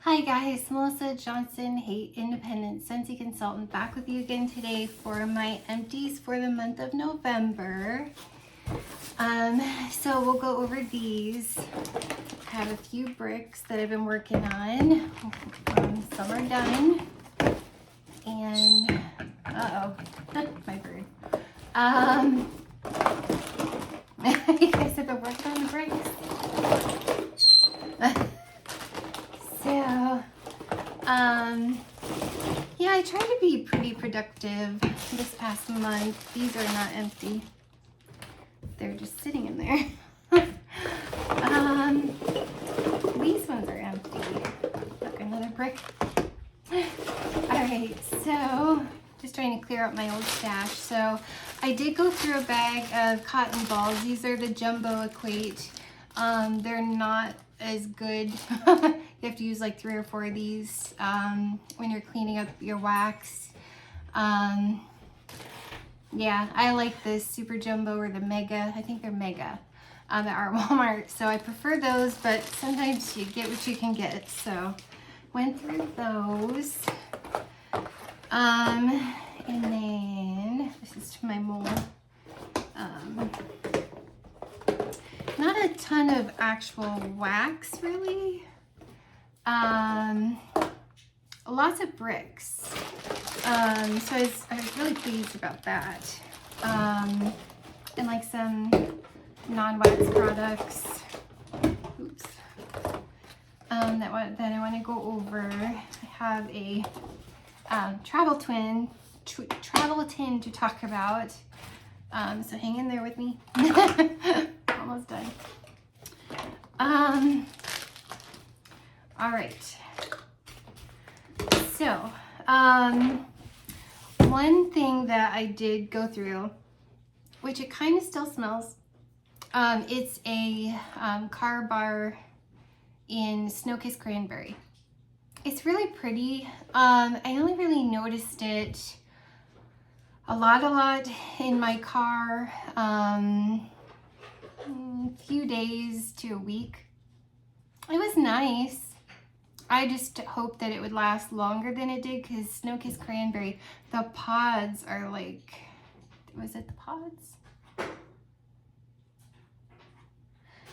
Hi guys, Melissa Johnson, Independent Scentsy Consultant, back with you again today for my empties for the month of November. So we'll go over these. I have a few bricks that I've been working on. Some are done. And, my bird. You guys have been working on the bricks. Yeah, I tried to be pretty productive this past month. These are not empty. They're just sitting in there. These ones are empty. Look, another brick. Alright, so just trying to clear out my old stash. So I did go through a bag of cotton balls. These are the jumbo equate. They're not as good. You have to use like 3 or 4 of these when you're cleaning up your wax. Yeah, I like the super jumbo or the mega. I think they're mega at our Walmart. So I prefer those, but sometimes you get what you can get. So went through those. And then this is to my mold. Not a ton of actual wax, really. Lots of bricks. So I was really pleased about that. And like some non-wax products. Oops. That I want to go over. I have a travel tin to talk about. So hang in there with me. Almost done. All right. So, one thing that I did go through, which it kind of still smells, it's a car bar in Snow-Kissed Cranberry. It's really pretty. I only really noticed it a lot in my car, few days to a week. It was nice. I just hoped that it would last longer than it did, because Snow-Kissed Cranberry, the pods are like, was it the pods? I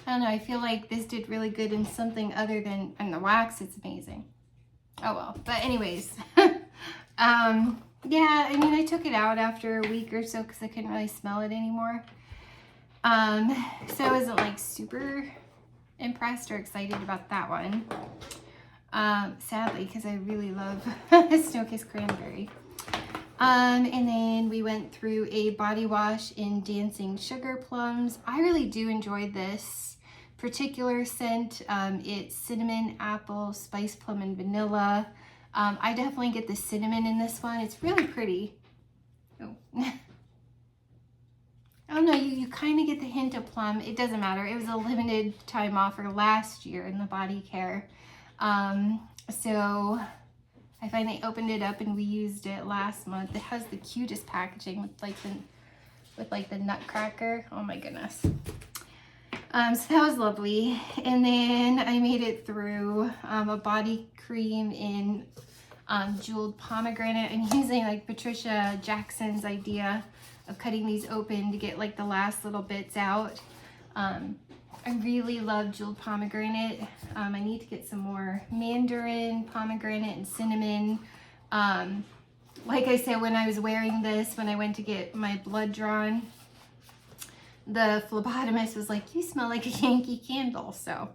don't know, I feel like this did really good in something other than, and the wax, it's amazing. Oh well, but anyways. Yeah, I mean, I took it out after a week or so because I couldn't really smell it anymore. So I wasn't like super impressed or excited about that one. Sadly, because I really love Snow-Kissed Cranberry. And then we went through a body wash in Dancing Sugar Plums. I really do enjoy this particular scent. It's cinnamon, apple, spice plum, and vanilla. I definitely get the cinnamon in this one. It's really pretty. Oh. I don't know, you kind of get the hint of plum. It doesn't matter. It was a limited time offer last year in the body care. So I finally opened it up and we used it last month. It has the cutest packaging with like the nutcracker. Oh my goodness. So that was lovely. And then I made it through a body cream in jeweled pomegranate. I'm using like Patricia Jackson's idea of cutting these open to get like the last little bits out. I really love jeweled pomegranate. I need to get some more mandarin, pomegranate, and cinnamon. Like I said, when I was wearing this, when I went to get my blood drawn, the phlebotomist was like, "You smell like a Yankee Candle." So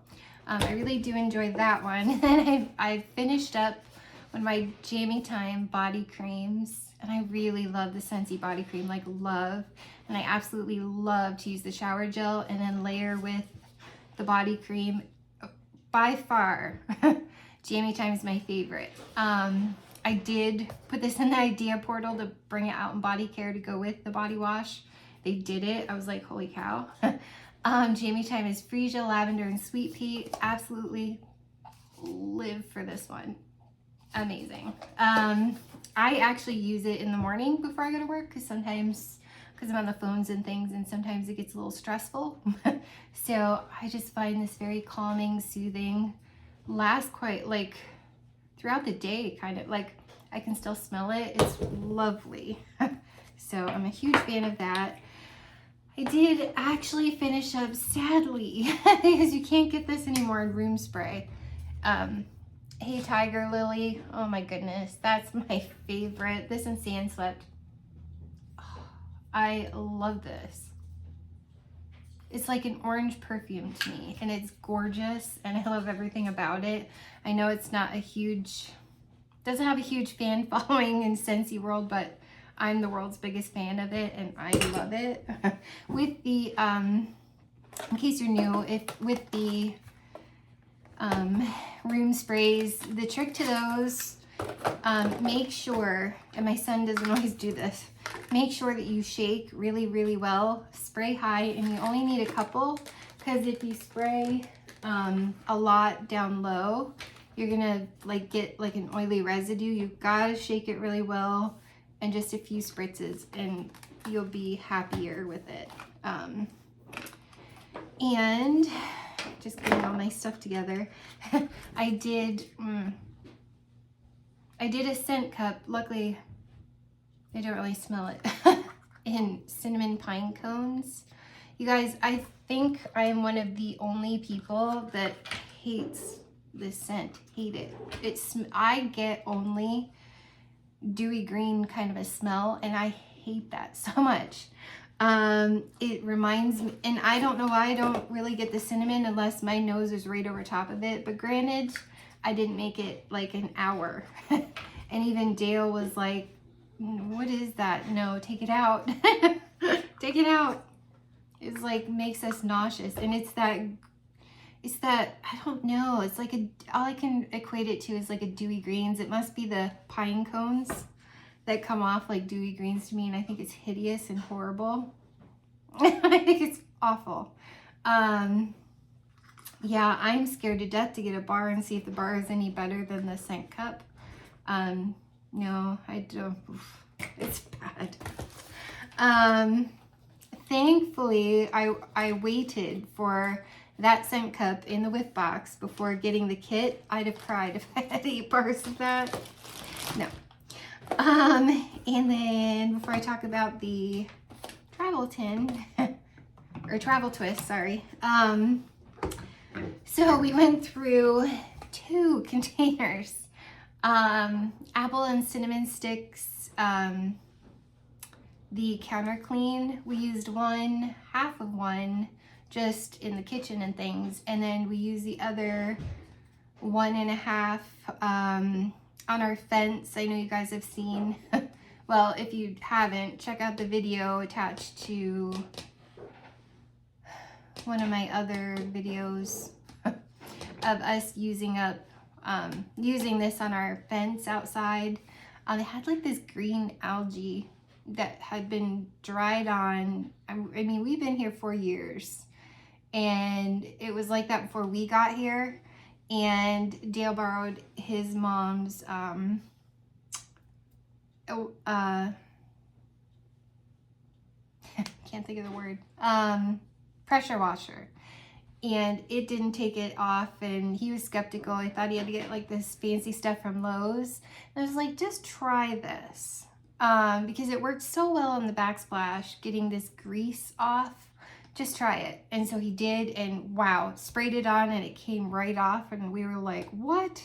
I really do enjoy that one. And then I finished up one of my Jammy Time body creams, and I really love the Scentsy body cream, like love. And I absolutely love to use the shower gel and then layer with the body cream. By far, Jammy Time is my favorite. I did put this in the idea portal to bring it out in body care to go with the body wash. They did it. I was like, holy cow. Jammy Time is freesia, lavender, and sweet pea. Absolutely live for this one. Amazing. I actually use it in the morning before I go to work, because sometimes, because I'm on the phones and things, and sometimes it gets a little stressful. So I just find this very calming, soothing, lasts quite like throughout the day, kind of like I can still smell it. It's lovely. So I'm a huge fan of that. I did actually finish up, sadly, because you can't get this anymore in room spray. Hey Tiger Lily, oh my goodness, that's my favorite. This and Sand Slept. Oh, I love this. It's like an orange perfume to me, and it's gorgeous, and I love everything about it. I know it's not a huge, doesn't have a huge fan following in Scentsy world, but I'm the world's biggest fan of it, and I love it. With the, in case you're new, with the room sprays, the trick to those, make sure, and my son doesn't always do this, make sure that you shake really, really well, spray high, and you only need a couple, because if you spray a lot down low, you're gonna like get like an oily residue. You've got to shake it really well, and just a few spritzes, and you'll be happier with it. And just getting all my stuff together. I did a scent cup. Luckily, I don't really smell it. In cinnamon pine cones. You guys, I think I am one of the only people that hates this scent. Hate it. I get only dewy green kind of a smell, and I hate that so much. It reminds me, and I don't know why I don't really get the cinnamon unless my nose is right over top of it, but granted, I didn't make it like an hour. And even Dale was like, what is that? No, take it out. Take it out. It's like makes us nauseous, and it's that I don't know, it's like all I can equate it to is like a dewy greens. It must be the pine cones that come off like dewy greens to me, and I think it's hideous and horrible. I think it's awful. Yeah, I'm scared to death to get a bar and see if the bar is any better than the scent cup. No, I don't. Oof, it's bad. Thankfully, I waited for that scent cup in the whiff box before getting the kit. I'd have cried if I had 8 bars of that. No. And then before I talk about the travel tin, or travel twist, sorry. So we went through 2 containers. Apple and cinnamon sticks, the counter clean. We used half of one just in the kitchen and things, and then we used the other 1.5 on our fence. I know you guys have seen, well, if you haven't, check out the video attached to one of my other videos of us using this on our fence outside. It had like this green algae that had been dried on. I mean, we've been here 4 years, and it was like that before we got here. And Dale borrowed his mom's can't think of the word, pressure washer, and it didn't take it off, and he was skeptical. I thought he had to get like this fancy stuff from Lowe's, and I was like, just try this, because it worked so well on the backsplash getting this grease off. Just try it. And so he did, and wow, sprayed it on and it came right off, and we were like, what?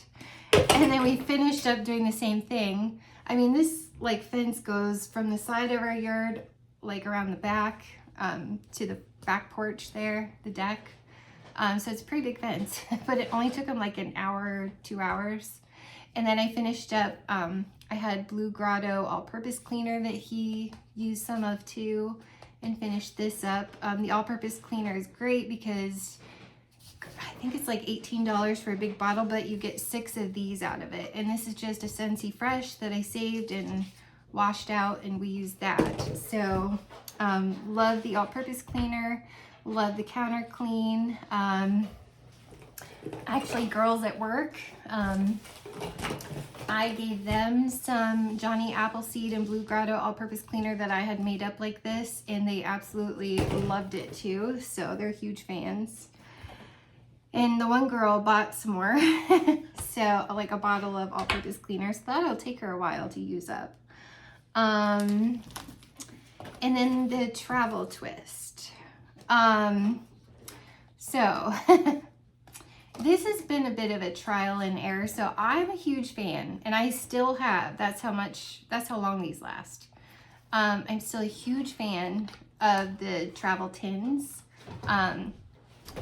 And then we finished up doing the same thing. I mean, this like fence goes from the side of our yard, like around the back, to the back porch there, the deck. So it's a pretty big fence, but it only took him like an hour, 2 hours. And then I finished up, I had Blue Grotto all-purpose cleaner that he used some of too, and finished this up. The all-purpose cleaner is great because I think it's like $18 for a big bottle, but you get 6 of these out of it. And this is just a Scentsy Fresh that I saved and washed out, and we used that. So love the all-purpose cleaner, love the counter clean. Actually, girls at work, I gave them some Johnny Appleseed and Blue Grotto all-purpose cleaner that I had made up like this, and they absolutely loved it too, so they're huge fans. And the one girl bought some more. So like a bottle of all-purpose cleaner. So that'll take her a while to use up. And then the travel twist. So this has been a bit of a trial and error. So I'm a huge fan, and I still have. That's how long these last. I'm still a huge fan of the travel tins.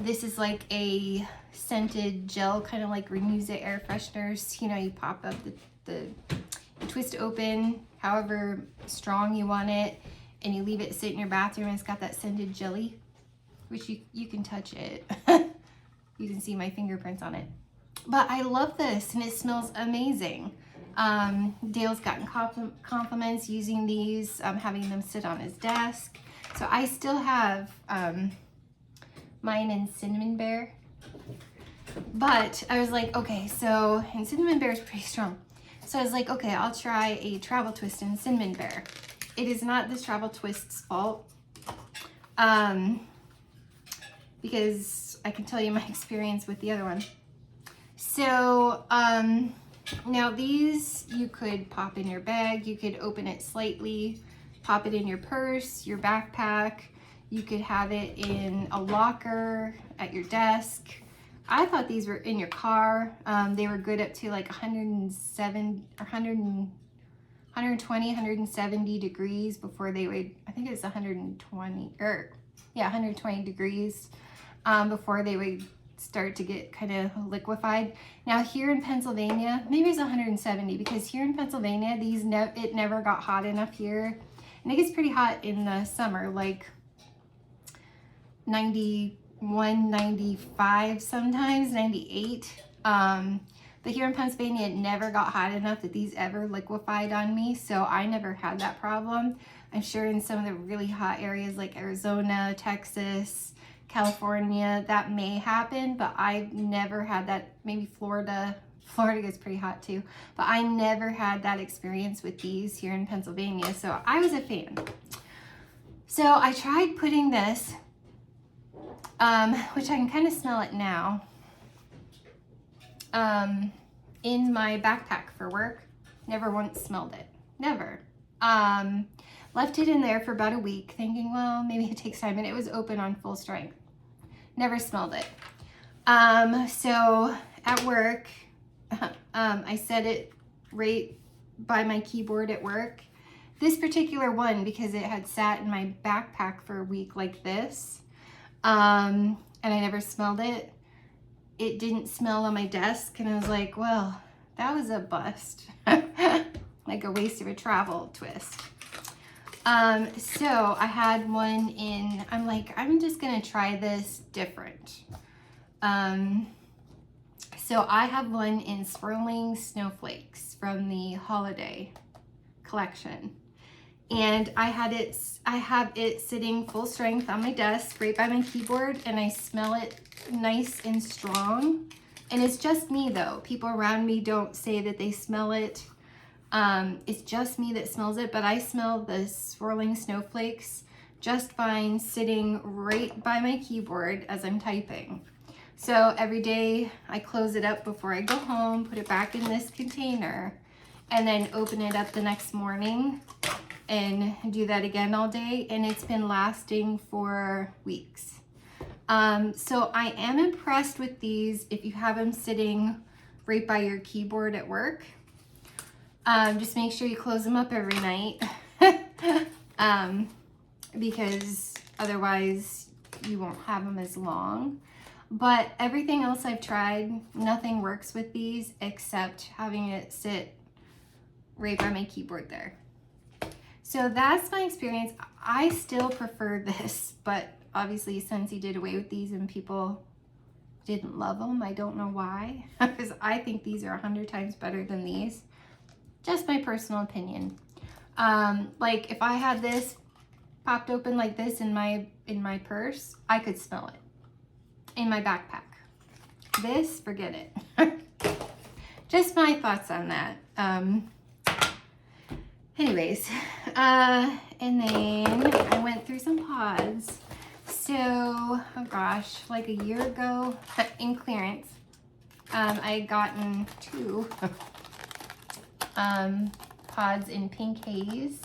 This is like a scented gel, kind of like Remusa air fresheners. You know, you pop up the twist open, however strong you want it, and you leave it sit in your bathroom, and it's got that scented jelly, which you can touch it. You can see my fingerprints on it. But I love this, and it smells amazing. Dale's gotten compliments using these, having them sit on his desk. So I still have mine in Cinnamon Bear. But I was like, okay, so, and Cinnamon Bear is pretty strong. So I was like, okay, I'll try a travel twist in Cinnamon Bear. It is not this travel twist's fault. Because I can tell you my experience with the other one. So, now these you could pop in your bag, you could open it slightly, pop it in your purse, your backpack, you could have it in a locker, at your desk. I thought these were in your car. They were good up to like 120, 170 degrees before they would, I think it was 120 degrees before they would start to get kind of liquefied. Now here in Pennsylvania, maybe it's 170, because here in Pennsylvania, it never got hot enough here. And it gets pretty hot in the summer, like 91, 95 sometimes, 98. But here in Pennsylvania, it never got hot enough that these ever liquefied on me, so I never had that problem. I'm sure in some of the really hot areas like Arizona, Texas, California, that may happen, but I've never had that. Maybe Florida gets pretty hot too, but I never had that experience with these here in Pennsylvania, so I was a fan. So I tried putting this, which I can kind of smell it now, in my backpack for work. Never once smelled it, never. Left it in there for about a week thinking, well, maybe it takes time, and it was open on full strength. Never smelled it. So at work, I set it right by my keyboard at work. This particular one, because it had sat in my backpack for a week like this, and I never smelled it, it didn't smell on my desk, and I was like, well, that was a bust. Like a waste of a travel twist. So I had one in, I'm like, I'm just gonna try this different. So I have one in Swirling Snowflakes from the holiday collection. And I have it sitting full strength on my desk right by my keyboard, and I smell it nice and strong. And it's just me though. People around me don't say that they smell it. It's just me that smells it, but I smell the Swirling Snowflakes just fine sitting right by my keyboard as I'm typing. So every day I close it up before I go home, put it back in this container, and then open it up the next morning and do that again all day, and it's been lasting for weeks. So I am impressed with these if you have them sitting right by your keyboard at work. Just make sure you close them up every night because otherwise you won't have them as long. But everything else I've tried, nothing works with these except having it sit right by my keyboard there. So that's my experience. I still prefer this, but obviously Scentsy did away with these and people didn't love them. I don't know why, because I think these are 100 times better than these. Just my personal opinion. Like if I had this popped open like this in my purse, I could smell it in my backpack. This, forget it. Just my thoughts on that. Anyways, and then I went through some pods. So, oh gosh, like a year ago in clearance, I had gotten 2 pods in pink haze.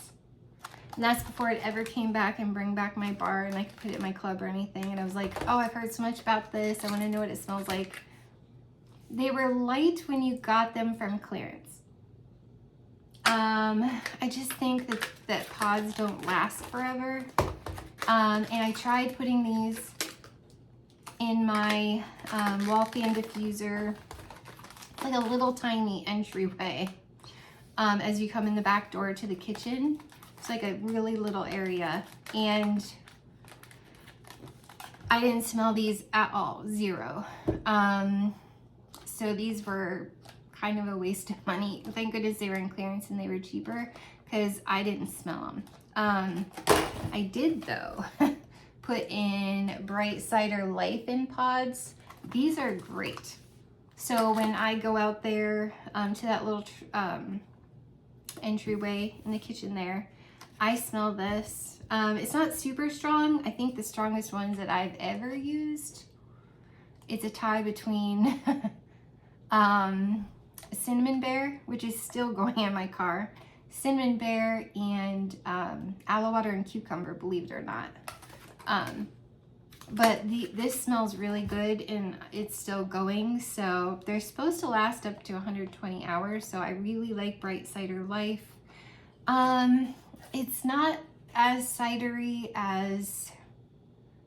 And that's before it ever came back and bring back my bar and I could put it in my club or anything. And I was like, oh, I've heard so much about this. I want to know what it smells like. They were light when you got them from clearance. I just think that pods don't last forever. And I tried putting these in my wall fan diffuser. It's like a little tiny entryway as you come in the back door to the kitchen. It's like a really little area, and I didn't smell these at all, 0. So these were kind of a waste of money. Thank goodness they were in clearance and they were cheaper because I didn't smell them. I did though put in Bright Cider Life in pods. These are great. So when I go out there to that little entryway in the kitchen there, I smell this. It's not super strong. I think the strongest ones that I've ever used, it's a tie between Cinnamon Bear, which is still going in my car, Cinnamon Bear, and Aloe Water and Cucumber, believe it or not. But this smells really good and it's still going. So they're supposed to last up to 120 hours. So I really like Bright Cider Life. It's not as cidery as,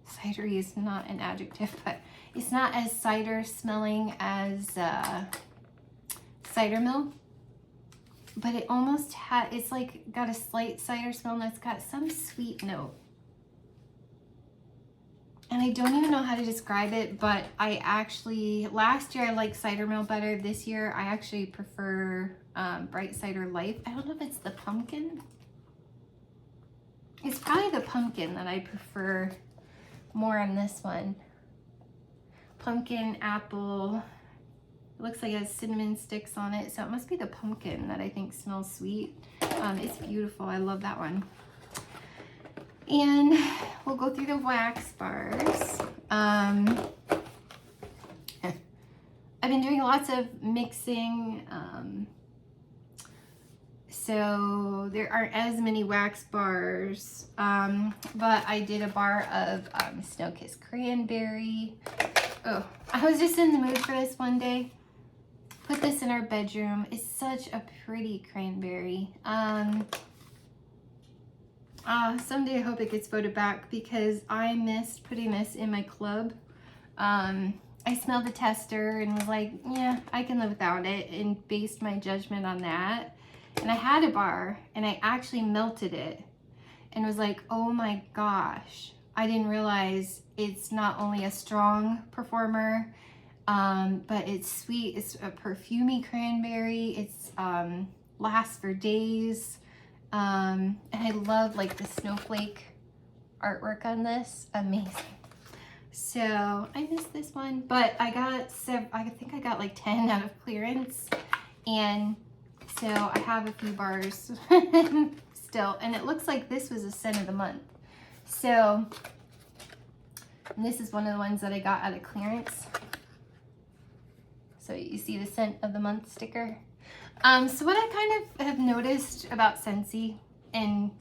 cidery is not an adjective, but it's not as cider smelling as cider mill, but it almost it's like got a slight cider smell and it's got some sweet note. And I don't even know how to describe it, but I actually, last year I liked cider mill better. This year I actually prefer Bright Cider Life. I don't know if it's the pumpkin. It's probably the pumpkin that I prefer more on this one. Pumpkin, apple. It looks like it has cinnamon sticks on it, so it must be the pumpkin that I think smells sweet. It's beautiful. I love that one. And we'll go through the wax bars. I've been doing lots of mixing. So there aren't as many wax bars, but I did a bar of Snow Kiss Cranberry. Oh, I was just in the mood for this one day. Put this in our bedroom. It's such a pretty cranberry. Someday I hope it gets voted back because I missed putting this in my club. I smelled the tester and was like, yeah, I can live without it, and based my judgment on that. And I had a bar and I actually melted it and was like, oh my gosh, I didn't realize it's not only a strong performer, but it's sweet. It's a perfumey cranberry. It's lasts for days. And I love like the snowflake artwork on this. Amazing. So I missed this one, but I got I think I got like 10 out of clearance, and so I have a few bars still, and it looks like this was a scent of the month. So this is one of the ones that I got out of clearance. So you see the scent of the month sticker. So what I kind of have noticed about Scentsy, and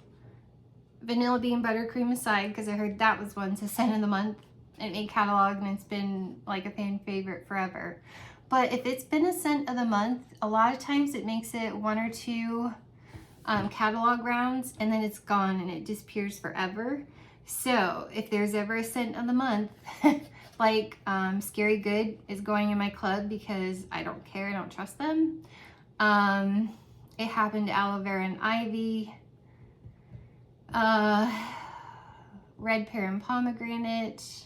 Vanilla Bean Buttercream aside, because I heard that was once a scent of the month, it made catalog and it's been like a fan favorite forever. But if it's been a scent of the month, a lot of times it makes it 1 or 2 catalog rounds and then it's gone and it disappears forever. So if there's ever a scent of the month, like Scary Good is going in my club because I don't care, I don't trust them. It happened to Aloe Vera and Ivy. Red Pear and Pomegranate.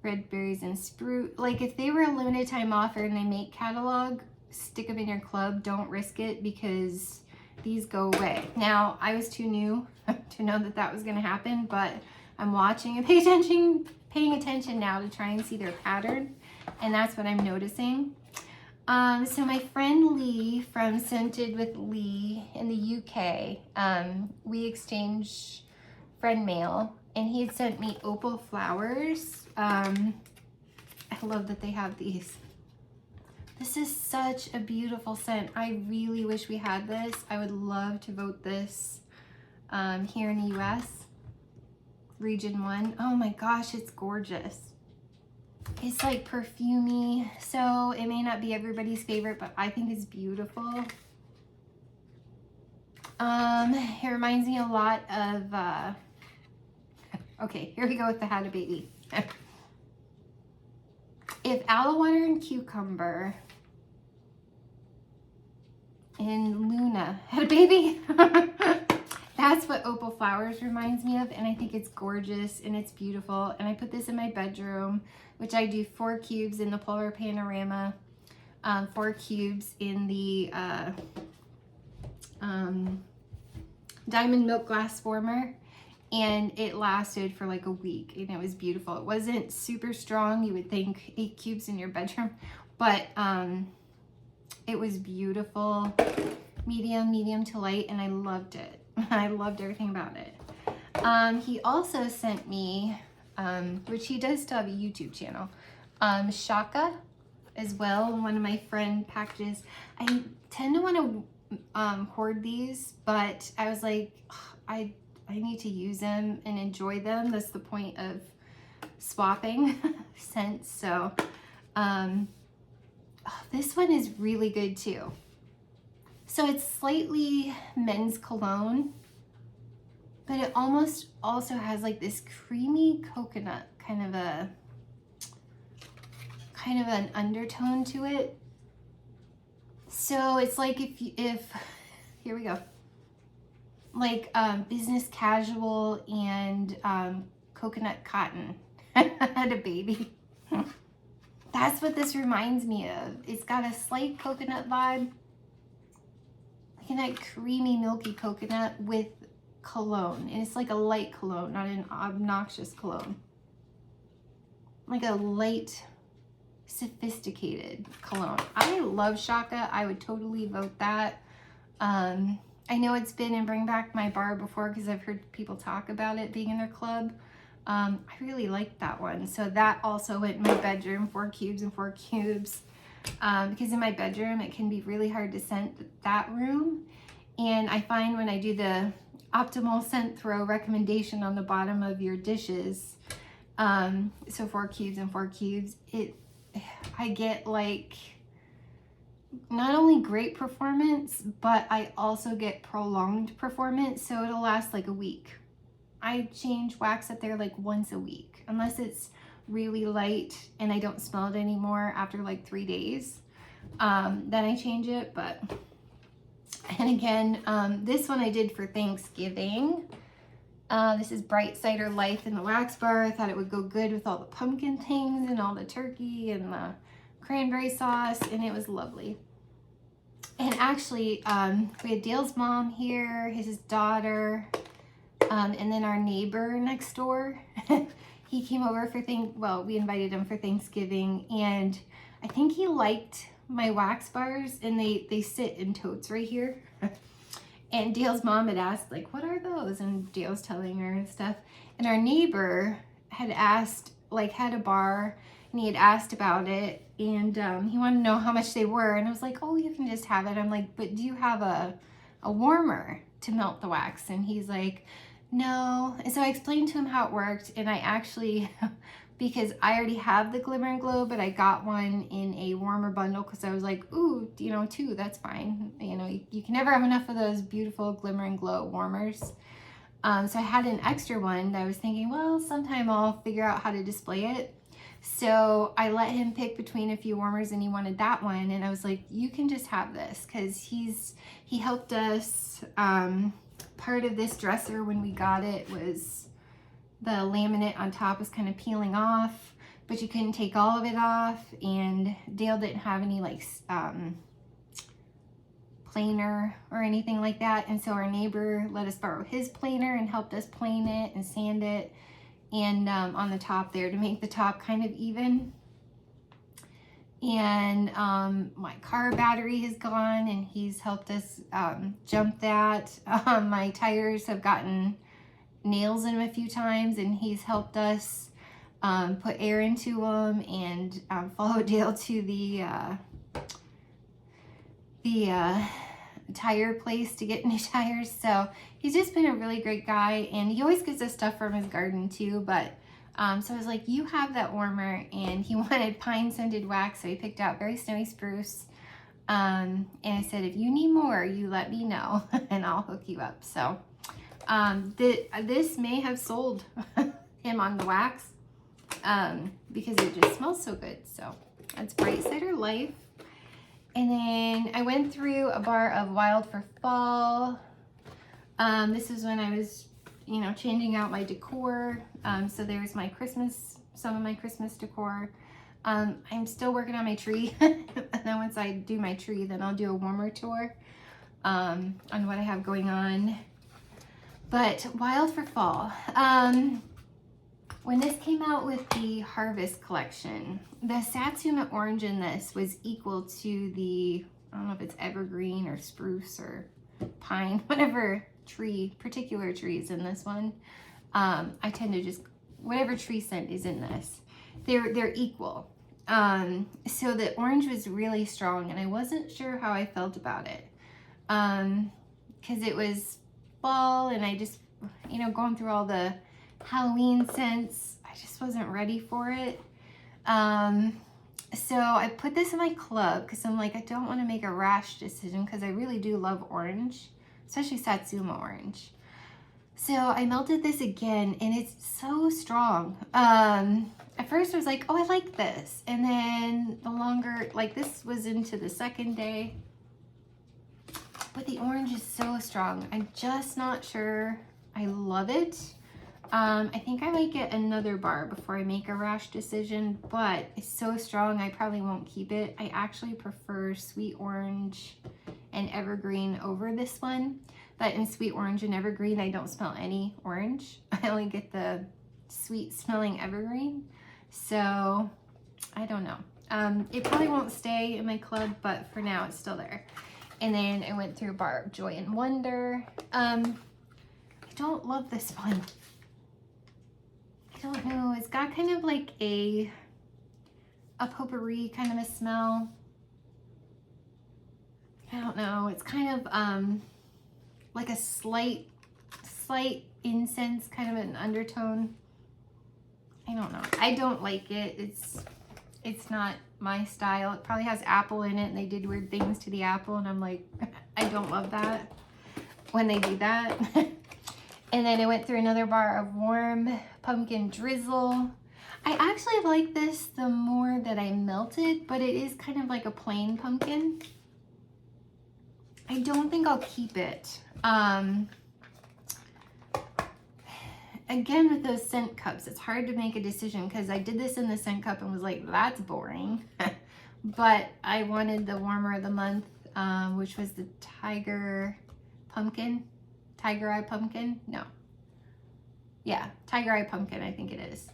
Red Berries and Spruce. Like if they were a limited time offer and they make catalog, stick them in your club. Don't risk it because these go away. Now, I was too new to know that that was going to happen, but I'm watching and paying attention now to try and see their pattern, and that's what I'm noticing. So my friend Lee from Scented with Lee in the UK, we exchange friend mail, and he had sent me opal flowers. I love that they have these. This is such a beautiful scent. I really wish we had this. I would love to vote this here in the US. Region 1. Oh my gosh, it's gorgeous. It's like perfumey, so it may not be everybody's favorite, but I think it's beautiful. It reminds me a lot of, okay, here we go with the Had a Baby. If aloe water and cucumber and Luna had a baby, that's what opal flowers reminds me of, and I think it's gorgeous and it's beautiful. And I put this in my bedroom, which I do 4 cubes in the Polar Panorama, 4 cubes in the Diamond Milk Glass Warmer, and it lasted for like a week, and it was beautiful. It wasn't super strong. You would think 8 cubes in your bedroom, but it was beautiful, medium to light, and I loved it. I loved everything about it. He also sent me, which he does still have a YouTube channel, Shaka as well, one of my friend packages. I tend to want to hoard these, but I was like, I need to use them and enjoy them. That's the point of swapping scents. So this one is really good too. So it's slightly men's cologne, but it almost also has like this creamy coconut kind of an undertone to it. So it's like if here we go, like business casual and coconut cotton had a baby. That's what this reminds me of. It's got a slight coconut vibe, like a nice creamy milky coconut with cologne, and it's like a light cologne, not an obnoxious cologne, like a light sophisticated cologne. I love Shaka. I would totally vote that. I know it's been in Bring Back My Bar before because I've heard people talk about it being in their club. I really liked that one. So that also went in my bedroom, 4 cubes and 4 cubes. Because in my bedroom, it can be really hard to scent that room. And I find when I do the optimal scent throw recommendation on the bottom of your dishes, so 4 cubes and 4 cubes, I get like not only great performance, but I also get prolonged performance. So it'll last like a week. I change wax up there like once a week, unless it's really light and I don't smell it anymore after like 3 days. Then I change it. But, and again, this one I did for Thanksgiving. This is Bright Cider Life in the wax bar. I thought it would go good with all the pumpkin things and all the turkey and the cranberry sauce, and it was lovely. And actually, we had Dale's mom here, his daughter, and then our neighbor next door. He came over for we invited him for Thanksgiving, and I think he liked my wax bars, and they sit in totes right here. And Dale's mom had asked, like, what are those? And Dale's telling her and stuff. And our neighbor had asked, like, had a bar, and he had asked about it, and he wanted to know how much they were. And I was like, oh, you can just have it. I'm like, but do you have a warmer to melt the wax? And he's like, no. And so I explained to him how it worked, and I actually, because I already have the Glimmer and Glow, but I got one in a warmer bundle because I was like, ooh, 2, that's fine. You can never have enough of those beautiful Glimmer and Glow warmers. So I had an extra one that I was thinking, well, sometime I'll figure out how to display it. So I let him pick between a few warmers, and he wanted that one. And I was like, you can just have this, because he helped us. Part of this dresser when we got it was the laminate on top was kind of peeling off, but you couldn't take all of it off, and Dale didn't have any like planer or anything like that, and so our neighbor let us borrow his planer and helped us plane it and sand it, and on the top there to make the top kind of even. And my car battery has gone, and he's helped us jump that. My tires have gotten nails in them a few times, and he's helped us put air into them and follow Dale to the tire place to get new tires. So he's just been a really great guy, and he always gets us stuff from his garden too. But so I was like, you have that warmer, and he wanted pine scented wax, so he picked out very snowy spruce. And I said, if you need more, you let me know and I'll hook you up. So this may have sold him on the wax because it just smells so good. So that's Bright Cider Life. And then I went through a bar of Wild for Fall. This is when I was, you know, changing out my decor. So there's my Christmas, some of my Christmas decor. I'm still working on my tree. And then once I do my tree, then I'll do a warmer tour on what I have going on. But Wild for Fall. When this came out with the Harvest collection, the Satsuma orange in this was equal to the, I don't know if it's evergreen or spruce or pine, whatever tree, particular trees in this one. I tend to just, whatever tree scent is in this, they're equal. So the orange was really strong, and I wasn't sure how I felt about it. Cause it was fall, and I just, you know, going through all the Halloween scents, I just wasn't ready for it. So I put this in my club because I'm like, I don't want to make a rash decision because I really do love orange, especially Satsuma orange. So I melted this again, and it's so strong. At first I was like, oh, I like this. And then the longer, like this was into the second day, but the orange is so strong. I'm just not sure I love it. I think I might get another bar before I make a rash decision, but it's so strong I probably won't keep it. I actually prefer sweet orange and evergreen over this one, but in sweet orange and evergreen I don't smell any orange. I only get the sweet smelling evergreen, so I don't know. It probably won't stay in my club, but for now it's still there. And then I went through a bar of Joy and Wonder. I don't love this one. I don't know, it's got kind of like a potpourri kind of a smell. I don't know, it's kind of like a slight incense, kind of an undertone. I don't know, I don't like it. It's not my style. It probably has apple in it, and they did weird things to the apple, and I'm like, I don't love that when they do that. And then I went through another bar of Warm Pumpkin Drizzle. I actually like this the more that I melt it, but it is kind of like a plain pumpkin. I don't think I'll keep it. Again, with those scent cups, it's hard to make a decision because I did this in the scent cup and was like, that's boring. But I wanted the warmer of the month, which was the Tiger Eye Pumpkin? No. Yeah, Tiger Eye Pumpkin, I think it is.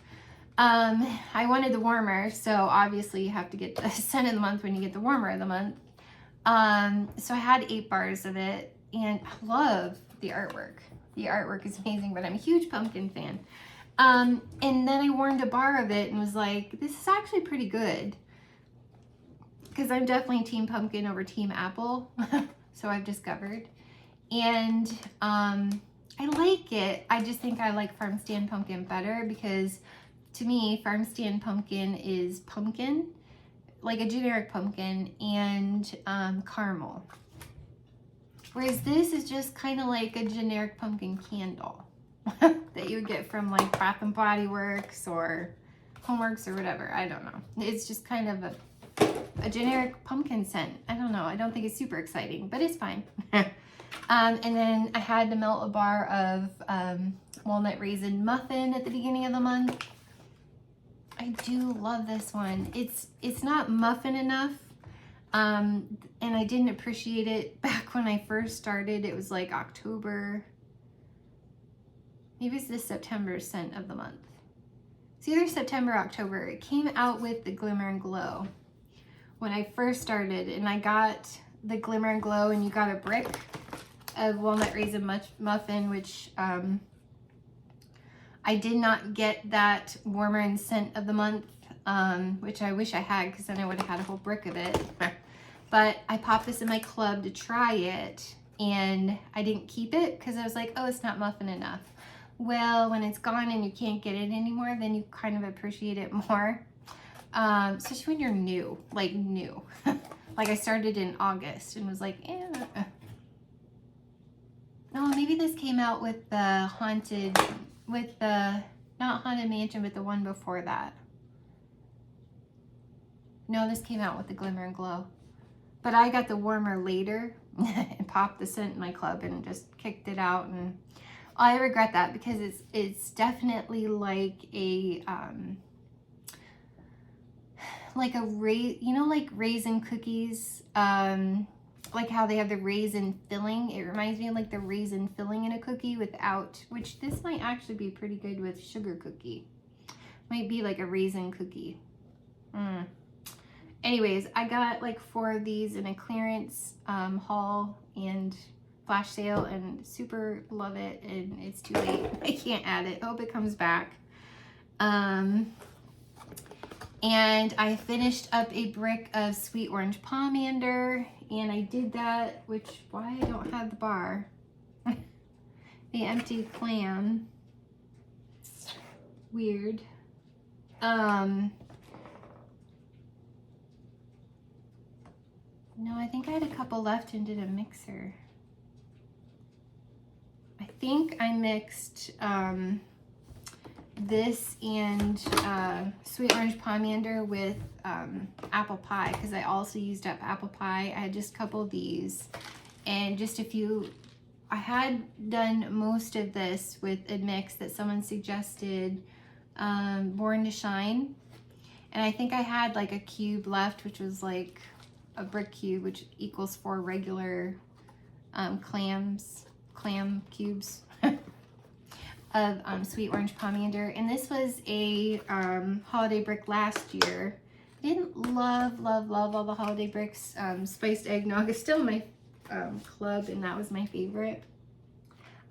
I wanted the warmer, so obviously you have to get the scent of the month when you get the warmer of the month. So I had 8 bars of it, and I love the artwork. The artwork is amazing, but I'm a huge pumpkin fan. And then I warmed a bar of it and was like, this is actually pretty good. Because I'm definitely team pumpkin over team apple, so I've discovered. And I like it. I just think I like farm stand pumpkin better because to me, farm stand pumpkin is pumpkin, like a generic pumpkin, and caramel. Whereas this is just kind of like a generic pumpkin candle that you would get from like Bath and Body Works or Homeworks or whatever. I don't know. It's just kind of a generic pumpkin scent. I don't know. I don't think it's super exciting, but it's fine. And then I had to melt a bar of walnut raisin muffin at the beginning of the month. I do love this one. It's not muffin enough. And I didn't appreciate it back when I first started. It was like October. Maybe it's the September scent of the month. It's either September or October. It came out with the Glimmer and Glow when I first started, and I got the Glimmer and Glow, and you got a brick of walnut raisin muffin, which I did not get that warmer and scent of the month, which I wish I had, because then I would have had a whole brick of it. But I popped this in my club to try it, and I didn't keep it because I was like, oh, it's not muffin enough. Well, when it's gone and you can't get it anymore, then you kind of appreciate it more. Especially when you're new, like new. Like I started in August and was like, eh. No, maybe this came out with the haunted, with the, not Haunted Mansion, but the one before that. No, this came out with the Glimmer and Glow. But I got the warmer later and popped the scent in my club and just kicked it out. And I regret that because it's definitely like a, like raisin cookies, like how they have the raisin filling. It reminds me of like the raisin filling in a cookie without, which this might actually be pretty good with sugar cookie. Might be like a raisin cookie. Anyways, I got like 4 of these in a clearance haul and flash sale, and super love it, and it's too late. I can't add it. Hope it comes back. And I finished up a brick of sweet orange pomander, and I did that, which, why I don't have the bar. The empty clam. Weird. No, I think I had a couple left and did a mixer. I think I mixed this and sweet orange pomander with apple pie, because I also used up apple pie. I had just a couple of these and just a few. I had done most of this with a mix that someone suggested, Born to Shine. And I think I had like a cube left, which was like a brick cube, which equals 4 regular clam cubes of sweet orange pomander. And this was a holiday brick last year. I didn't love all the holiday bricks. Spiced eggnog is still my club, and that was my favorite.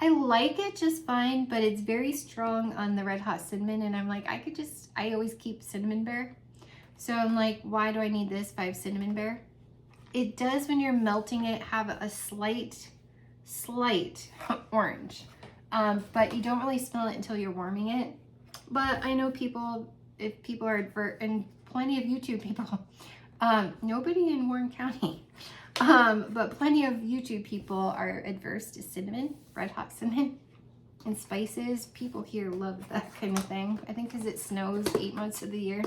I like it just fine, but it's very strong on the red hot cinnamon, and I'm like, I always keep cinnamon bear. So I'm like, why do I need this if I have cinnamon bear? It does, when you're melting it, have a slight orange. But you don't really smell it until you're warming it. But I know people, if people are and plenty of YouTube people, nobody in Warren County, but plenty of YouTube people are adverse to cinnamon, red hot cinnamon, and spices. People here love that kind of thing. I think because it snows 8 months of the year.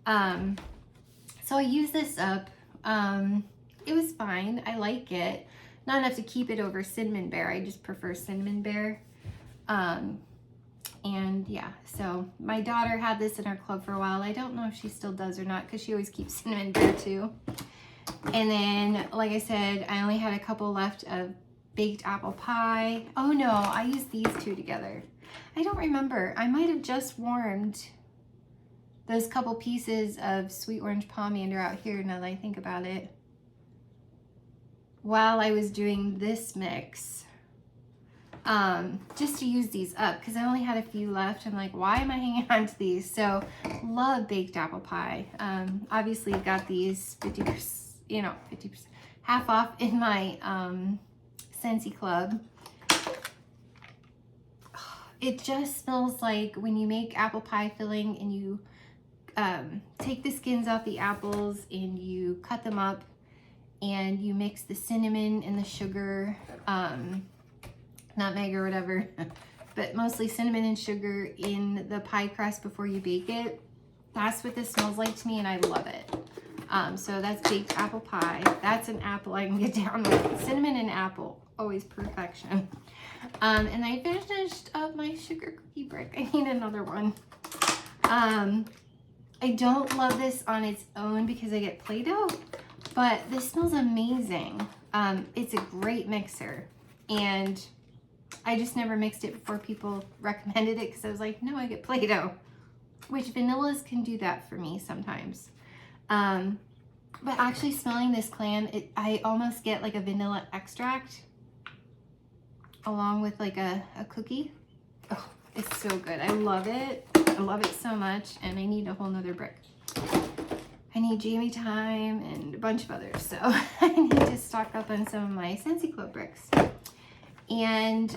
So I use this up. It was fine. I like it. Not enough to keep it over cinnamon bear. I just prefer cinnamon bear. And yeah, so my daughter had this in our club for a while. I don't know if she still does or not, because she always keeps cinnamon bear too. And then, like I said, I only had a couple left of baked apple pie. Oh no, I used these 2 together. I don't remember. I might have just warmed those couple pieces of sweet orange pomander out here, now that I think about it, while I was doing this mix, just to use these up, because I only had a few left. I'm like, why am I hanging on to these? So love baked apple pie. Obviously got these 50%, 50%, half off in my Scentsy club. It just smells like when you make apple pie filling and you take the skins off the apples and you cut them up and you mix the cinnamon and the sugar, nutmeg or whatever, but mostly cinnamon and sugar in the pie crust before you bake it. That's what this smells like to me, and I love it. So that's baked apple pie. That's an apple I can get down with. Cinnamon and apple, always perfection. And I finished up my sugar cookie brick. I need another one. I don't love this on its own because I get Play-Doh, but this smells amazing. It's a great mixer, and I just never mixed it before people recommended it, because I was like, no, I get Play-Doh, which vanillas can do that for me sometimes. But actually smelling this clam, I almost get like a vanilla extract along with like a cookie. Oh, it's so good. I love it. I love it so much, and I need a whole nother brick. I need Jamie Time and a bunch of others, so I need to stock up on some of my Scentsy Club bricks. And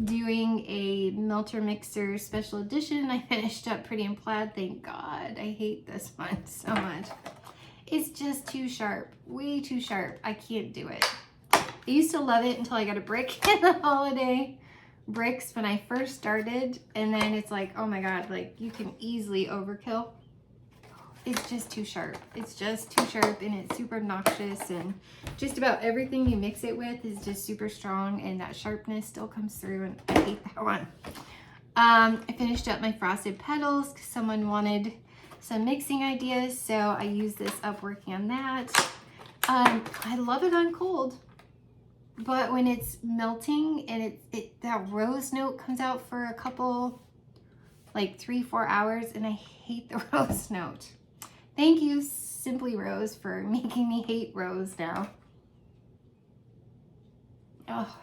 doing a melter mixer special edition. I finished up Pretty in Plaid, thank God. I hate this one so much. It's just too sharp, way too sharp. I can't do it. I used to love it until I got a brick in the holiday bricks when I first started, and then it's like, oh my God, like you can easily overkill. It's just too sharp. It's just too sharp, and it's super obnoxious, and just about everything you mix it with is just super strong, and that sharpness still comes through, and I hate that one. I finished up my frosted petals because someone wanted some mixing ideas, so I used this up working on that. I love it on cold, but when it's melting and that rose note comes out for a couple, like 3-4 hours, and I hate the rose note. Thank you, Simply Rose, for making me hate rose now. Oh,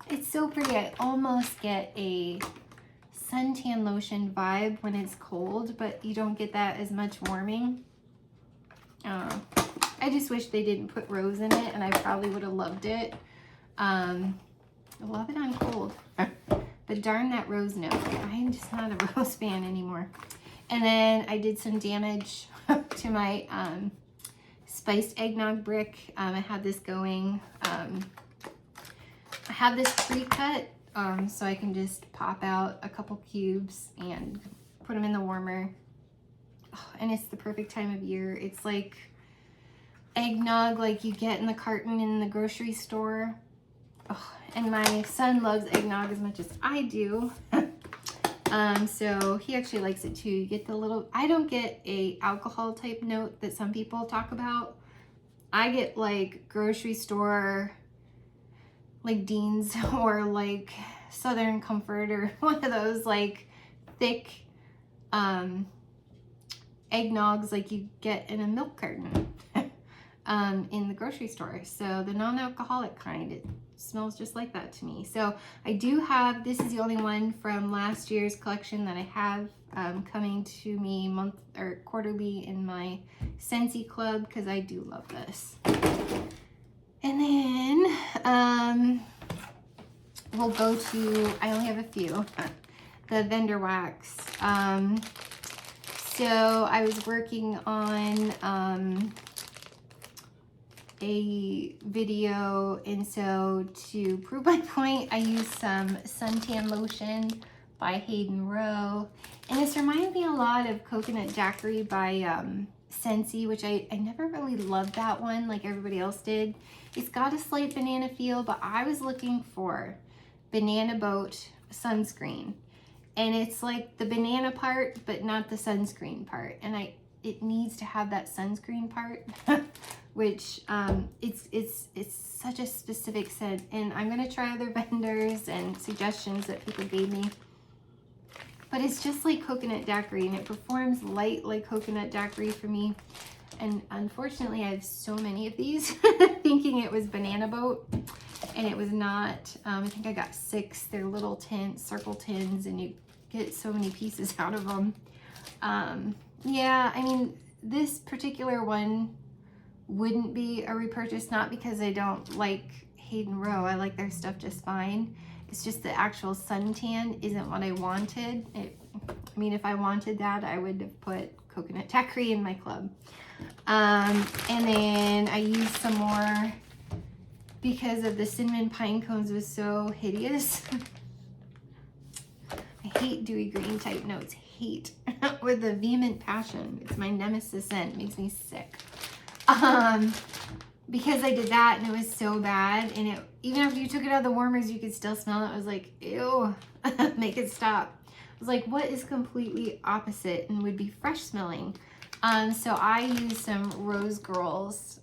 it's so pretty. I almost get a suntan lotion vibe when it's cold, but you don't get that as much warming. I just wish they didn't put rose in it, and I probably would have loved it. I love it on cold, but darn that rose note. I'm just not a rose fan anymore. And then I did some damage to my spiced eggnog brick. I had this going. I have this pre-cut, so I can just pop out a couple cubes and put them in the warmer. Oh, and it's the perfect time of year. It's like eggnog like you get in the carton in the grocery store. Oh, and my son loves eggnog as much as I do. So he actually likes it too. You get the little, I don't get a alcohol type note that some people talk about. I get like grocery store, like Dean's or like Southern Comfort or one of those like thick eggnogs like you get in a milk carton in the grocery store. So the non-alcoholic kind, it smells just like that to me. So I do have, this is the only one from last year's collection that I have coming to me month or quarterly in my Scentsy Club, because I do love this. And then we'll go to, I only have a few, the vendor wax. So I was working on a video, and so to prove my point, I used some suntan lotion by Hayden Rowe, and this reminds me a lot of Coconut Daiquiri by Scentsy, which I never really loved that one like everybody else did. It's got a slight banana feel, but I was looking for Banana Boat sunscreen, and it's like the banana part but not the sunscreen part, and it needs to have that sunscreen part which it's such a specific scent, and I'm gonna try other vendors and suggestions that people gave me, but it's just like Coconut Daiquiri, and it performs light like Coconut Daiquiri for me. And unfortunately I have so many of these thinking it was Banana Boat, and it was not. I think I got 6. They're little circle tins, and you get so many pieces out of them. Yeah, I mean, this particular one wouldn't be a repurchase, not because I don't like Hayden Rowe. I like their stuff just fine. It's just the actual suntan isn't what I wanted. I mean, if I wanted that, I would have put Coconut Daiquiri in my club. And then I used some more because of the cinnamon pine cones was so hideous. I hate dewy green type notes. Hate with a vehement passion. It's my nemesis scent. It makes me sick. Because I did that and it was so bad, and it, even after you took it out of the warmers, you could still smell it. I was like, ew, make it stop. I was like, what is completely opposite and would be fresh smelling? So I used some Rose Girls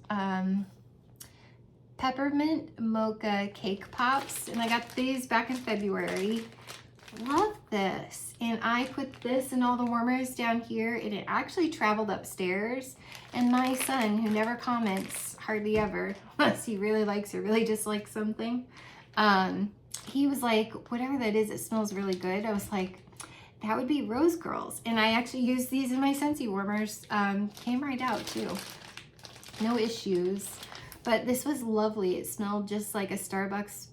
peppermint mocha cake pops, and I got these back in February. Love this. And I put this in all the warmers down here, and it actually traveled upstairs, and my son, who never comments hardly ever unless he really likes or really dislikes something, he was like, whatever that is, it smells really good. I was like, that would be Rose Girls. And I actually used these in my Scentsy warmers. Came right out too. No issues. But this was lovely. It smelled just like a Starbucks,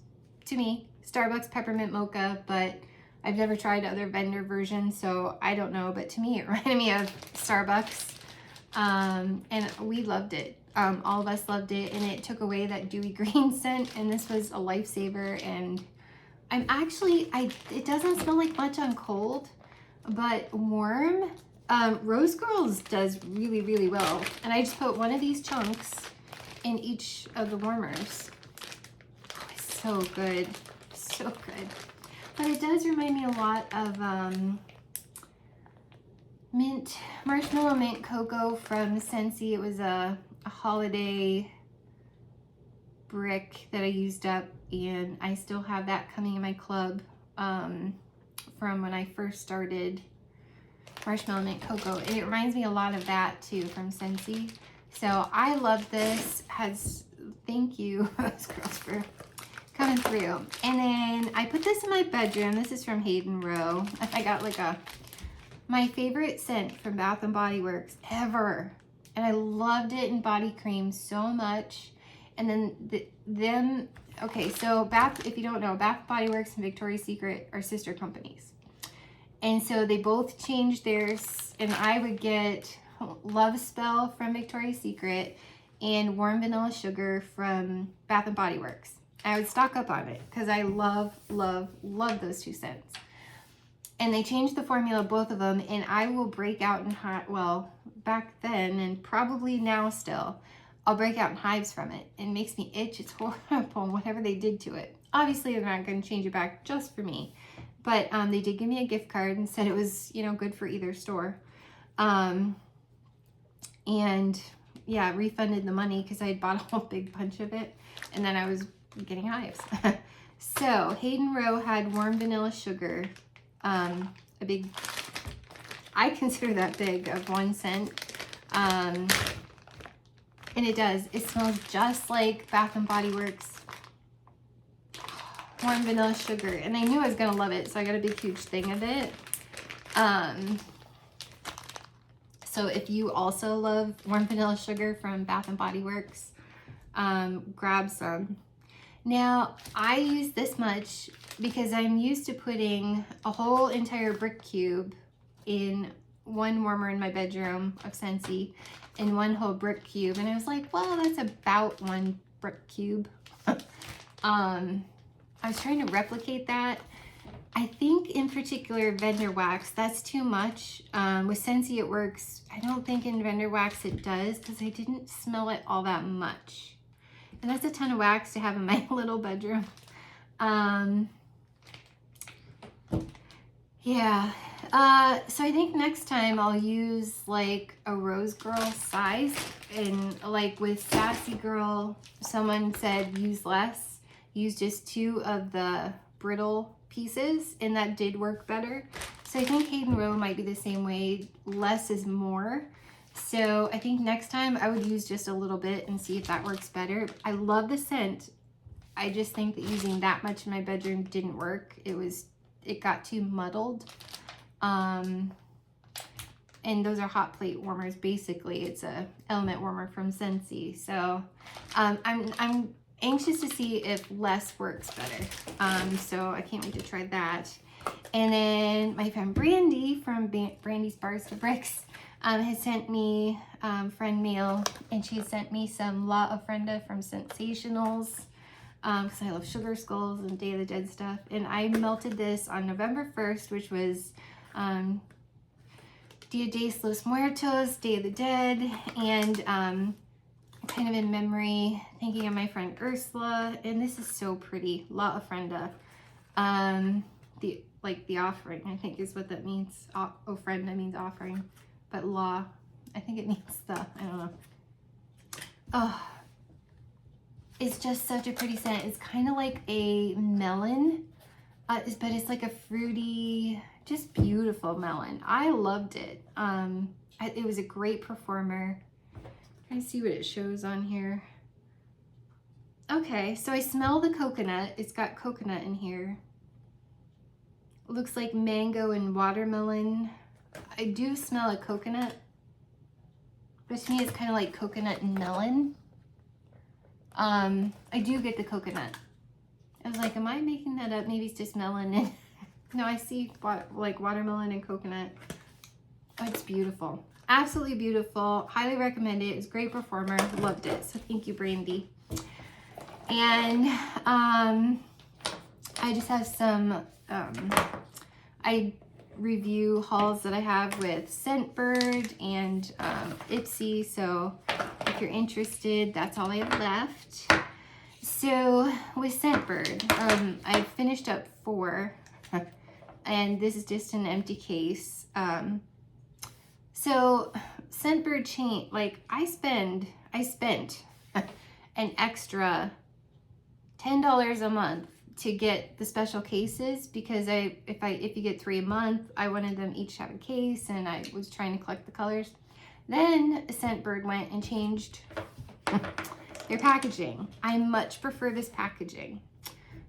to me, Starbucks peppermint mocha, but I've never tried other vendor versions, so I don't know. But to me, it reminded me of Starbucks. And we loved it. All of us loved it, and it took away that dewy green scent, and this was a lifesaver. And I'm actually, it doesn't smell like much on cold, but warm, Rose Girls does really, really well. And I just put one of these chunks in each of the warmers. Oh, it's so good, so good. But it does remind me a lot of marshmallow mint cocoa from Scentsy. It was a holiday brick that I used up, and I still have that coming in my club from when I first started marshmallow mint cocoa, and it reminds me a lot of that too from Scentsy. So I love this. Thank you Rose Girls for coming through. And then I put this in my bedroom. This is from Hayden Row. I got like my favorite scent from Bath and Body Works ever, and I loved it in body cream so much. And then okay, so if you don't know, Bath Body Works and Victoria's Secret are sister companies. And so they both changed theirs, and I would get Love Spell from Victoria's Secret and Warm Vanilla Sugar from Bath and Body Works. I would stock up on it because I love, love, love those two scents. And they changed the formula of both of them, and I will break out in well, back then and probably now still, I'll break out in hives from it. It makes me itch. It's horrible, whatever they did to it. Obviously, they're not going to change it back just for me. But they did give me a gift card and said it was, you know, good for either store. And yeah, refunded the money because I had bought a whole big bunch of it. And then I was getting hives. So Hayden Row had Warm Vanilla Sugar. A big, I consider that big, of one scent. And it does. It smells just like Bath and Body Works Warm Vanilla Sugar, and I knew I was gonna love it, so I got a big huge thing of it. So if you also love Warm Vanilla Sugar from Bath and Body Works, grab some. Now I use this much because I'm used to putting a whole entire brick cube in one warmer in my bedroom of Scentsy and one whole brick cube, and I was like, well, that's about one brick cube. I was trying to replicate that. I think in particular vendor wax, that's too much. With Scentsy it works. I don't think in vendor wax it does because I didn't smell it all that much. And that's a ton of wax to have in my little bedroom. Yeah. So I think next time I'll use like a Rose Girl size, and like with Sassy Girl, someone said use less. Use just 2 of the brittle pieces, and that did work better. So I think Hayden Row might be the same way. Less is more. So I think next time I would use just a little bit and see if that works better. I love the scent. I just think that using that much in my bedroom didn't work. It got too muddled. And those are hot plate warmers basically. It's a element warmer from Scentsy. So I'm anxious to see if less works better. So I can't wait to try that. And then my friend Brandy from Brandy's Bars to Bricks has sent me friend mail, and she sent me some La Ofrenda from Sensationals because I love sugar skulls and Day of the Dead stuff. And I melted this on November 1st, which was Dia de los Muertos, Day of the Dead, and kind of in memory, thinking of my friend Ursula. And this is so pretty. La Ofrenda. The offering, I think is what that means. Ofrenda means offering, but la, I think it means the, I don't know. Oh, it's just such a pretty scent. It's kind of like a melon, but it's like a fruity, just beautiful melon. I loved it. It was a great performer. Trying to see what it shows on here. Okay, so I smell the coconut. It's got coconut in here. Looks like mango and watermelon. I do smell a coconut, but to me it's kind of like coconut and melon. I do get the coconut. I was like, am I making that up? Maybe it's just melon. And no, I see like watermelon and coconut. Oh, it's beautiful. Absolutely beautiful. Highly recommend it. It's a great performer. Loved it. So thank you, Brandy. And I just have some, I review hauls that I have with Scentbird and Ipsy. So if you're interested, that's all I have left. So with Scentbird, I finished up 4, and this is just an empty case. So Scentbird chain, like I spent an extra $10 a month to get the special cases, because if you get 3 a month, I wanted them each to have a case, and I was trying to collect the colors. Then Scentbird went and changed their packaging. I much prefer this packaging.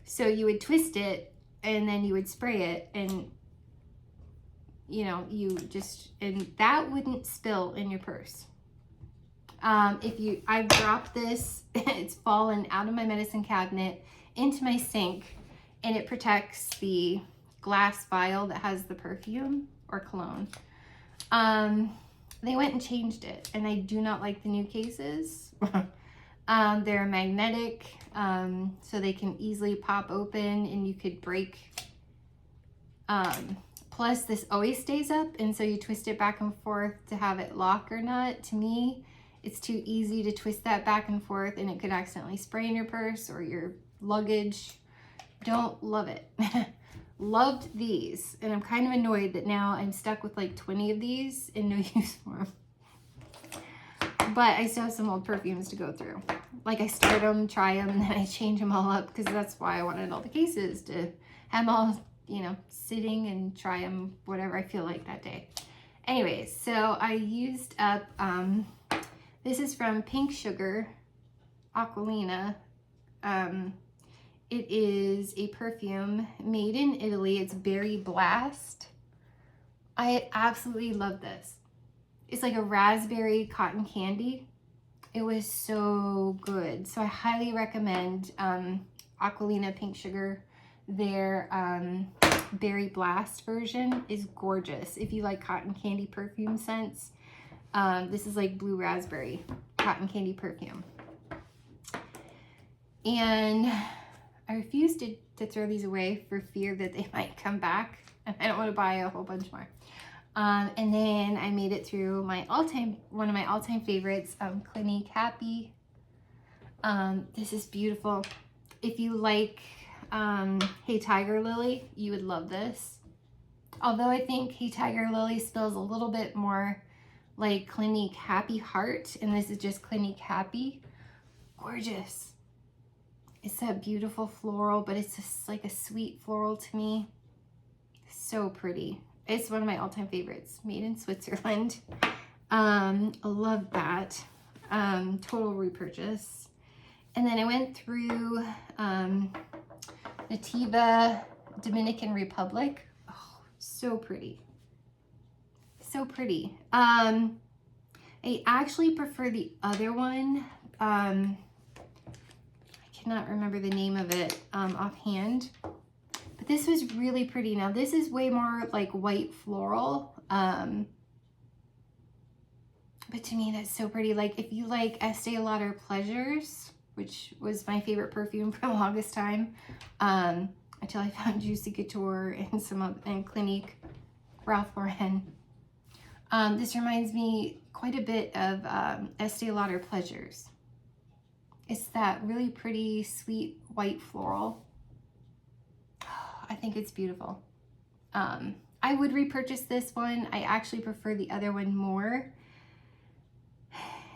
So you would twist it and then you would spray it, and you know, and that wouldn't spill in your purse. I've dropped this, it's fallen out of my medicine cabinet into my sink, and it protects the glass vial that has the perfume or cologne. They went and changed it, and I do not like the new cases. They're magnetic, so they can easily pop open and you could break. Plus this always stays up, and so you twist it back and forth to have it lock or not. To me, it's too easy to twist that back and forth, and it could accidentally spray in your purse or your luggage. Don't love it. Loved these, and I'm kind of annoyed that now I'm stuck with like 20 of these and no use for them. But I still have some old perfumes to go through. Like I start them, try them, and then I change them all up, because that's why I wanted all the cases, to have them all, you know, sitting and try them whatever I feel like that day. Anyways, so I used up, this is from Pink Sugar Aquilina. It is a perfume made in Italy. It's Berry Blast. I absolutely love this. It's like a raspberry cotton candy. It was so good. So I highly recommend Aquilina Pink Sugar. Their Berry Blast version is gorgeous. If you like cotton candy perfume scents, this is like blue raspberry cotton candy perfume. And I refuse to throw these away for fear that they might come back. And I don't want to buy a whole bunch more. And then I made it through one of my all-time favorites, Clinique Happy. This is beautiful. If you like Hey Tiger Lily, you would love this. Although I think Hey Tiger Lily smells a little bit more like Clinique Happy Heart, and this is just Clinique Happy. Gorgeous. It's that beautiful floral, but it's just like a sweet floral to me. So pretty. It's one of my all-time favorites, made in Switzerland. I love that. Total repurchase. And then I went through Nativa Dominican Republic. Oh, so pretty. So pretty. I actually prefer the other one. I cannot remember the name of it offhand. But this was really pretty. Now this is way more like white floral. But to me, that's so pretty. Like if you like Estee Lauder Pleasures, which was my favorite perfume for the longest time, until I found Juicy Couture and Clinique Ralph Lauren. This reminds me quite a bit of Estee Lauder Pleasures. It's that really pretty, sweet, white floral. I think it's beautiful. I would repurchase this one. I actually prefer the other one more.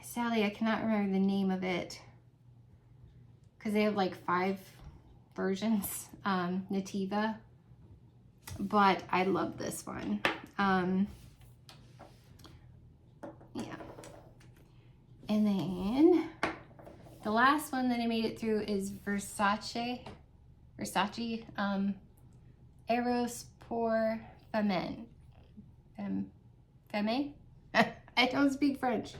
Sadly, I cannot remember the name of it, because they have like 5 versions, Nativa. But I love this one. Yeah. And then The last one that I made it through is Versace Eros pour Femme. Femme? I don't speak French.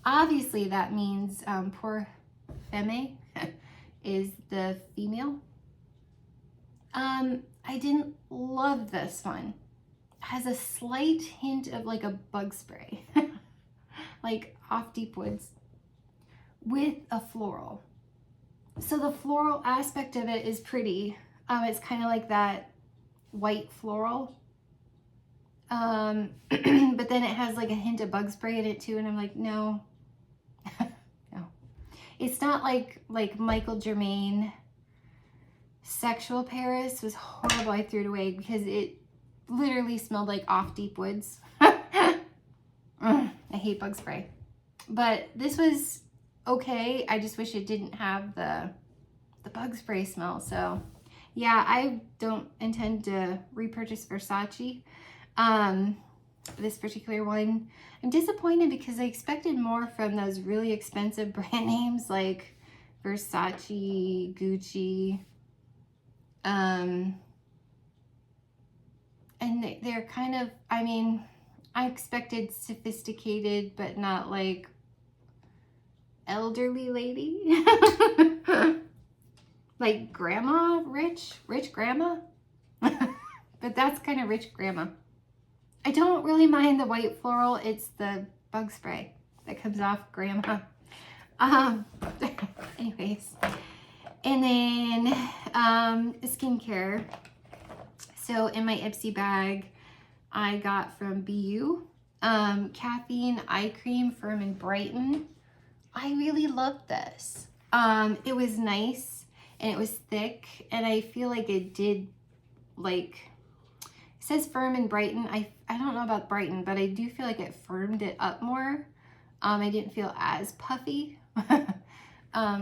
Obviously that means pour femme is the female. I didn't love this one. It has a slight hint of like a bug spray, like off Deep Woods, with a floral. So the floral aspect of it is pretty. It's kind of like that white floral. But then it has like a hint of bug spray in it too, and I'm like, no. No. It's not like Michael Germain Sexual Paris was horrible. I threw it away because it literally smelled like off Deep Woods. I hate bug spray. But this was okay. I just wish it didn't have the bug spray smell. So yeah, I don't intend to repurchase Versace. This particular one, I'm disappointed because I expected more from those really expensive brand names like Versace, Gucci, and they're kind of, I mean, I expected sophisticated, but not like elderly lady. Like grandma, rich grandma. But that's kind of rich grandma. I don't really mind the white floral. It's the bug spray that comes off grandma. Anyways. And then skincare. So in my Ipsy bag, I got from BU caffeine eye cream, Firm and Brighten. I really loved this. It was nice and it was thick, and I feel like it did, like, it says Firm and Brighten. I don't know about Brighten, but I do feel like it firmed it up more. I didn't feel as puffy.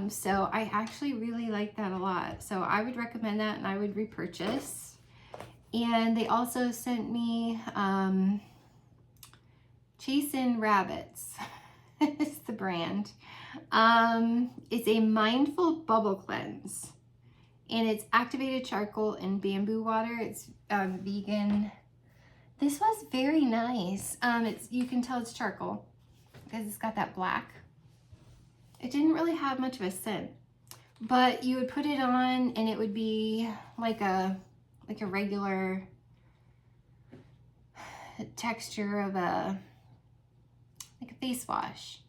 So I actually really like that a lot. So I would recommend that, and I would repurchase. And they also sent me Chasin' Rabbits. It's the brand. It's a mindful bubble cleanse, and it's activated charcoal and bamboo water. It's vegan. This was very nice. You can tell it's charcoal because it's got that black. It didn't really have much of a scent, but you would put it on and it would be like a regular texture of a face wash.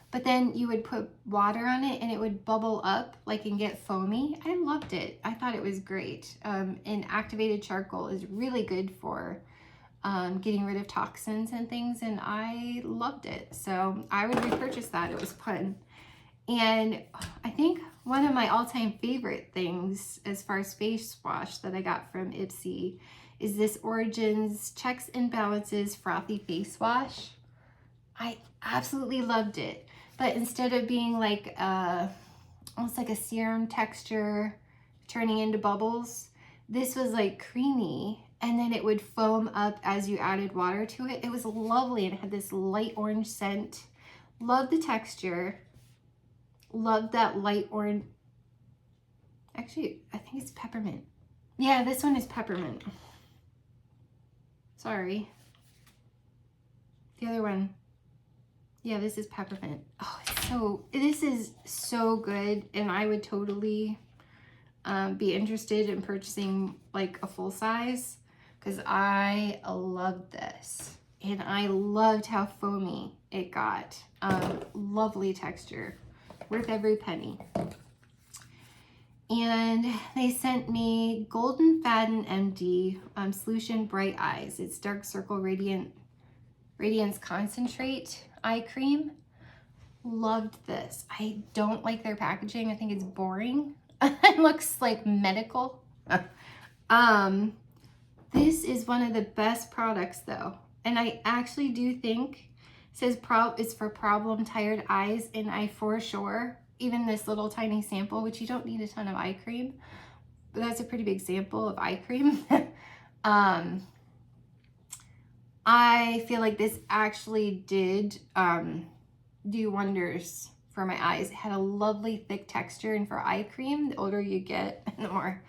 But then you would put water on it and it would bubble up like and get foamy. I loved it. I thought it was great. And activated charcoal is really good for getting rid of toxins and things, and I loved it. So I would repurchase that. It was fun. And I think one of my all-time favorite things as far as face wash that I got from Ipsy is this Origins Checks and Balances Frothy Face Wash. I absolutely loved it. But instead of being like almost like a serum texture turning into bubbles, this was like creamy, and then it would foam up as you added water to it. It was lovely, and it had this light orange scent. Loved the texture. Loved that light orange. Actually, I think it's peppermint. Yeah, this one is peppermint. Sorry. The other one. Yeah, this is peppermint. Oh, this is so good, and I would totally be interested in purchasing like a full size because I loved this, and I loved how foamy it got. Lovely texture, worth every penny. And they sent me Golden Faden Empty Solution Bright Eyes. It's Dark Circle Radiance Concentrate Eye Cream. Loved this. I don't like their packaging. I think it's boring. It looks like medical. This is one of the best products though. And I actually do think it says it's for problem tired eyes, and I for sure, even this little tiny sample, which you don't need a ton of eye cream, but that's a pretty big sample of eye cream. I feel like this actually did do wonders for my eyes. It had a lovely thick texture, and for eye cream, the older you get, the more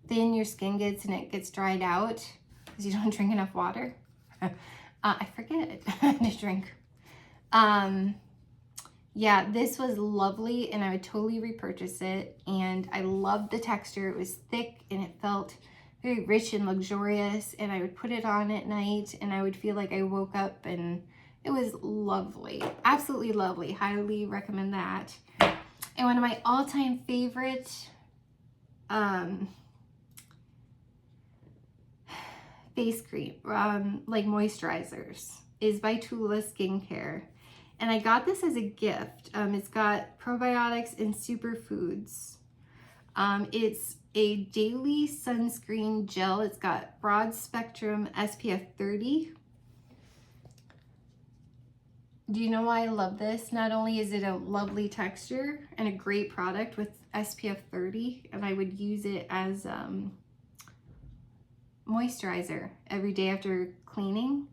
thin your skin gets and it gets dried out because you don't drink enough water. I forget to drink. Yeah, this was lovely and I would totally repurchase it. And I loved the texture. It was thick and it felt very rich and luxurious. And I would put it on at night and I would feel like I woke up, and it was lovely. Absolutely lovely. Highly recommend that. And one of my all-time favorite face cream, like moisturizers, is by Tula Skincare. And I got this as a gift. It's got probiotics and superfoods. It's a daily sunscreen gel. It's got broad spectrum SPF 30. Do you know why I love this? Not only is it a lovely texture and a great product with SPF 30, and I would use it as moisturizer every day after cleaning,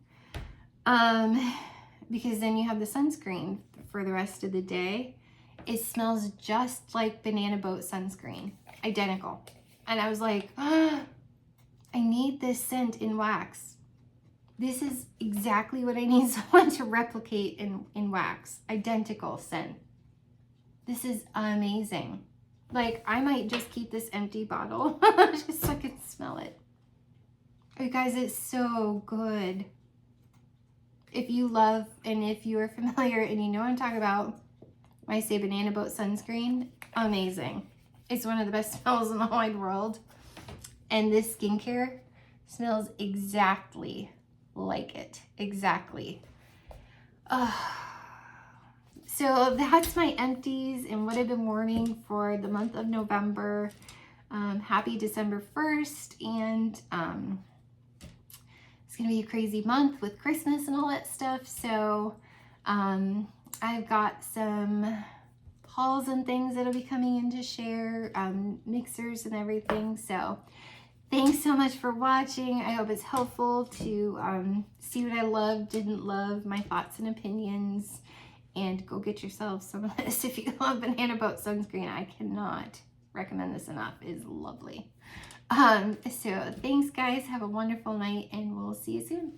because then you have the sunscreen for the rest of the day. It smells just like Banana Boat sunscreen, identical. And I was like, I need this scent in wax. This is exactly what I need someone to replicate in wax. Identical scent. This is amazing. Like, I might just keep this empty bottle just so I can smell it. You guys, it's so good. If you love, and if you are familiar and you know what I'm talking about when I say Banana Boat sunscreen, amazing. It's one of the best smells in the whole wide world. And this skincare smells exactly like it. Exactly. So that's my empties and what I've been warming for the month of November. Happy December 1st, and it's gonna be a crazy month with Christmas and all that stuff. So I've got some hauls and things that'll be coming in to share, mixers and everything. So thanks so much for watching. I hope it's helpful to see what I love, didn't love, my thoughts and opinions, and go get yourself some of this if you love Banana Boat sunscreen. I cannot recommend this enough. It is lovely. So thanks guys, have a wonderful night, and we'll see you soon.